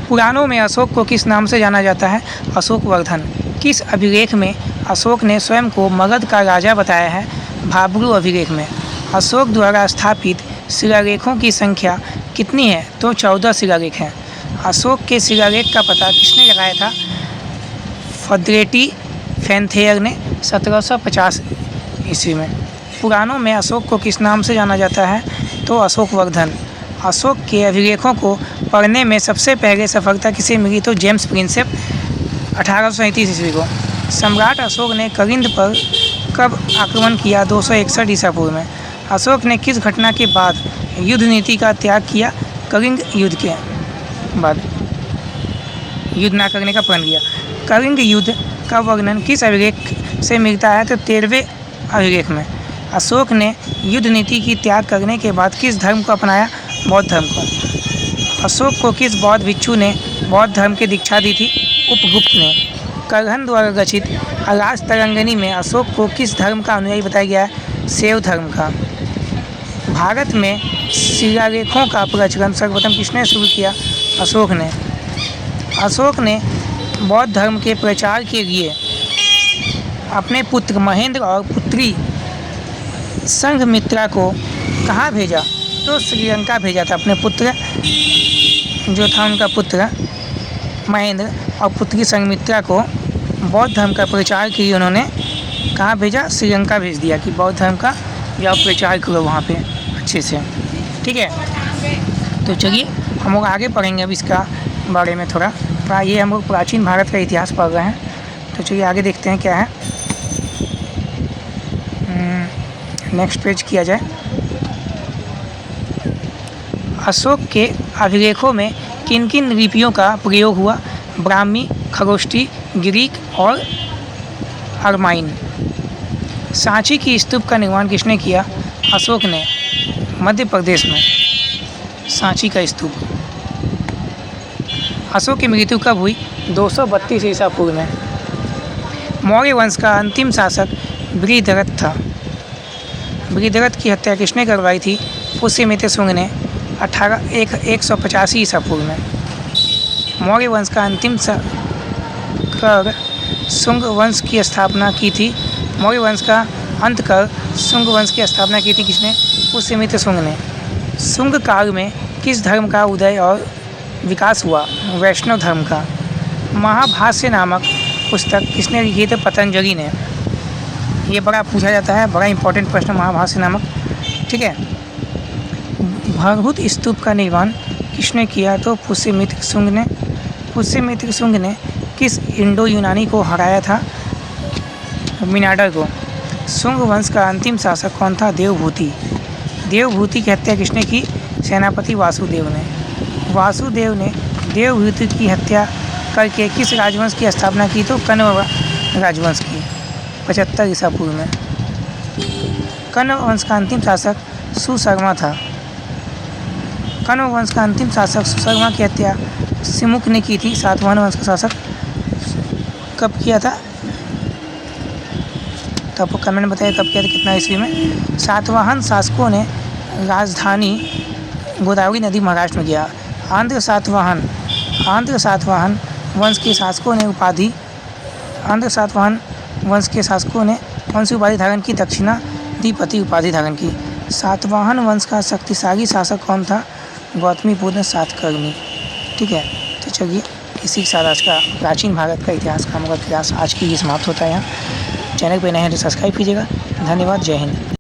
पुराणों में अशोक को किस नाम से जाना जाता है? अशोकवर्धन। किस अभिलेख में अशोक ने स्वयं को मगध का राजा बताया है? भाब्रू अभिलेख में। अशोक द्वारा स्थापित शिलालेखों की संख्या कितनी है? तो 14 शिलालेख हैं। अशोक के शिलालेख का पता किसने लगाया था? फद्रेटी फैनथेयर ने 1750 ईस्वी में। पुराणों में अशोक को किस नाम से जाना जाता है? तो अशोकवर्धन। अशोक के अभिलेखों को पढ़ने में सबसे पहले सफलता किसे मिली? तो जेम्स प्रिंसेप 1837 ईस्वी को। सम्राट अशोक ने कलिंग पर कब आक्रमण किया? 261 ईसा पूर्व में। अशोक ने किस घटना के बाद युद्ध नीति का त्याग किया? कलिंग युद्ध के बाद युद्ध न करने का प्रण किया। कलिंग युद्ध का वर्णन किस अभिलेख से मिलता है? तो 13वें अभिलेख में। अशोक ने युद्ध नीति की त्याग करने के बाद किस धर्म को अपनाया? बौद्ध धर्म को। अशोक को किस बौद्ध भिक्षु ने बौद्ध धर्म की दीक्षा दी थी? उपगुप्त ने। करहन द्वारा रचित राजतरंगिणी में अशोक को किस धर्म का अनुयायी बताया गया है? शैव धर्म का। भारत में शिलालेखों का प्रचलन सर्वप्रथम किसने शुरू किया? अशोक ने। अशोक ने बौद्ध धर्म के प्रचार के लिए अपने पुत्र महेंद्र और पुत्री संघमित्रा को कहाँ भेजा? तो श्रीलंका भेजा था। अपने पुत्र जो था उनका पुत्र महेंद्र और पुत्री संघमित्रा को बौद्ध धर्म का प्रचार के लिए उन्होंने कहाँ भेजा? श्रीलंका भेज दिया कि बौद्ध धर्म का जाओ प्रचार करो वहाँ पे अच्छे से। ठीक है, तो चलिए हम लोग आगे पढ़ेंगे अब इसका बारे में थोड़ा। ये हम लोग प्राचीन भारत का इतिहास पढ़ रहे हैं, तो चलिए आगे देखते हैं क्या है। नेक्स्ट पेज किया जाए। अशोक के अभिलेखों में किन किन लिपियों का प्रयोग हुआ? ब्राह्मी, खरोष्ठी, ग्रीक और अरमाइन। सांची की स्तूप का निर्माण किसने किया? अशोक ने। मध्य प्रदेश में सांची का स्तूप। अशोक की मृत्यु कब हुई? 232 ईसा पूर्व में। मौर्य वंश का अंतिम शासक बृहद्रथ था। बृहद्रथ की हत्या किसने करवाई थी? पुष्यमित्र शुंग ने 185 ईसा पूर्व में। मौर्य वंश का अंतिम कर शुंग वंश की स्थापना की थी। मौर्य वंश का अंत कर शुंग वंश की स्थापना की थी किसने? पुष्यमित्र शुंग ने। शुंग काल में किस धर्म का उदय और विकास हुआ? वैष्णव धर्म का। महाभाष्य नामक पुस्तक किसने लिखी? थी पतंजलि ने। ये बड़ा पूछा जाता है, बड़ा इंपॉर्टेंट प्रश्न महाभाष्य नामक। ठीक है, भरहुत स्तूप का निर्माण किसने किया? तो पुष्यमित्र शुंग ने। पुष्यमित्र शुंग ने किस इंडो यूनानी को हराया था? मिनाडर को। शुंग वंश का अंतिम शासक कौन था? देवभूति। देवभूति की हत्या किसने की? सेनापति वासुदेव ने। वासुदेव ने देवभूति की हत्या करके किस राजवंश की स्थापना की? तो कण्व राजवंश की 75 ईसा पूर्व में। कण्व वंश का अंतिम शासक सुशर्मा था। कण्व वंश का अंतिम शासक सुशर्मा की हत्या सिमुक ने की थी। सातवाहन वंश का शासक कब किया था? तो आपको कमेंट में बताइए कब किया था, कितना ईस्वी में। सातवाहन शासकों ने राजधानी गोदावरी नदी महाराष्ट्र में किया। आंध्र सातवाहन वंश के शासकों ने कौन सी उपाधि धारण की? दक्षिणाधिपति उपाधि धारण की। सातवाहन वंश का शक्तिशाली शासक कौन था? गौतमीपुत्र सातकर्णी। ठीक है, तो चलिए इसी के साथ आज का प्राचीन भारत का इतिहास का हमारा क्लास आज की ये समाप्त होता है। यहाँ चैनल पर नए हैं तो सब्सक्राइब कीजिएगा। धन्यवाद। जय हिंद।